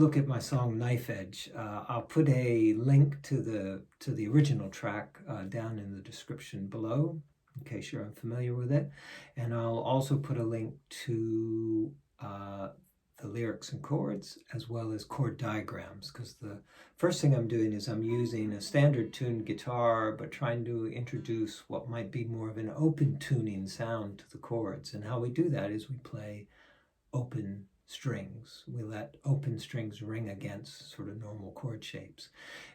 look at my song Knife Edge. I'll put a link to the original track down in the description below, in case you're unfamiliar with it. And I'll also put a link to the lyrics and chords, as well as chord diagrams, because the first thing I'm doing is I'm using a standard tuned guitar, but trying to introduce what might be more of an open tuning sound to the chords. And how we do that is we play open strings. We let open strings ring against sort of normal chord shapes.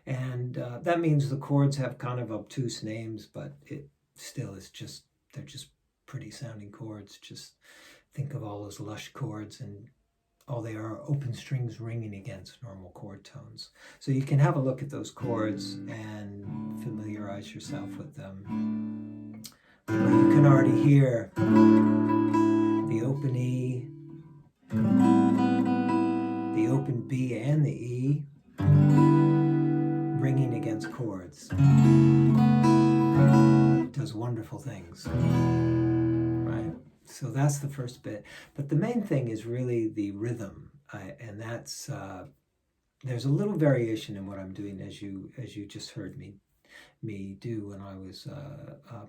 And that means the chords have kind of obtuse names, but it still is just, they're just pretty sounding chords. Just think of all those lush chords, and all they are open strings ringing against normal chord tones. So you can have a look at those chords and familiarize yourself with them. But you can already hear the open E, the open B and the E ringing against chords. It does wonderful things, right? So that's the first bit. But the main thing is really the rhythm, and that's there's a little variation in what I'm doing, as you just heard me do when I was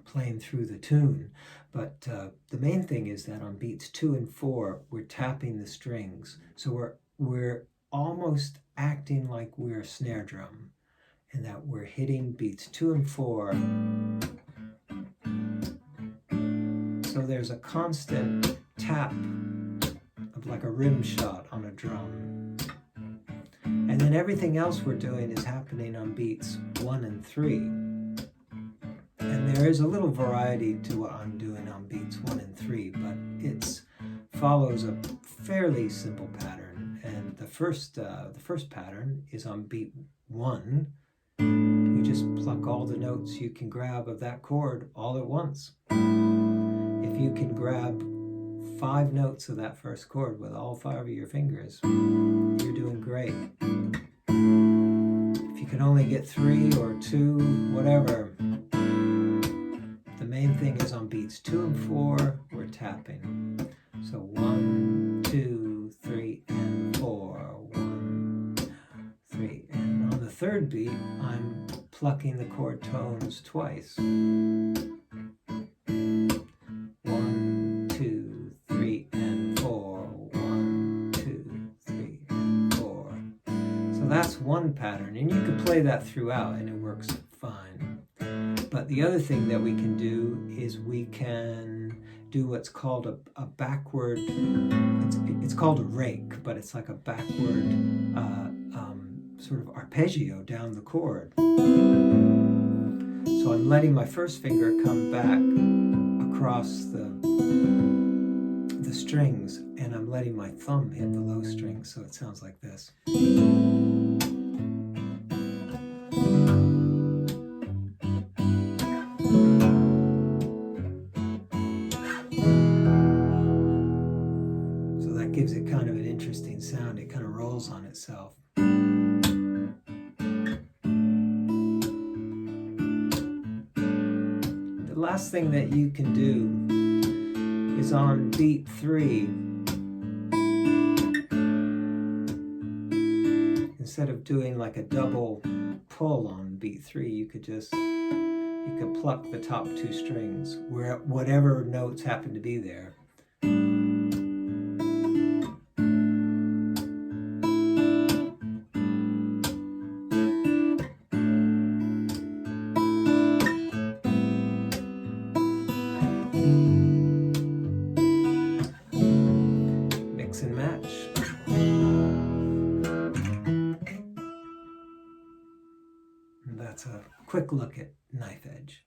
playing through the tune. But the main thing is that on beats 2 and 4, we're tapping the strings. So we're almost acting like we're a snare drum, and that we're hitting beats 2 and 4. So there's a constant tap of like a rim shot on a drum. And then everything else we're doing is happening on beats 1 and 3. And there is a little variety to what I'm doing on beats 1 and 3, but it follows a fairly simple pattern. And the first pattern is on beat 1. You just pluck all the notes you can grab of that chord all at once. If you can grab 5 notes of that first chord with all 5 of your fingers, you're doing great. If you can only get 3 or 2, whatever, the main thing is on beats 2 and 4, we're tapping. So 1, 2, 3, and 4. 1, 3. And on the third beat, I'm plucking the chord tones twice. 1, 2, 3, and 4. 1, 2, 3, and 4. So that's one pattern, and you can play that throughout and it works fine. But the other thing that we can do is we can do what's called a backward, it's called a rake, but it's like a backward sort of arpeggio down the chord. So I'm letting my first finger come back across the strings, and I'm letting my thumb hit the low string, so it sounds like this. So that gives it kind of an interesting sound. It kind of rolls on itself. The last thing that you can do is on beat 3. Instead of doing like a double pull on beat 3, you could pluck the top 2 strings, where whatever notes happen to be there. Mix and match. And that's a quick look at Knife Edge.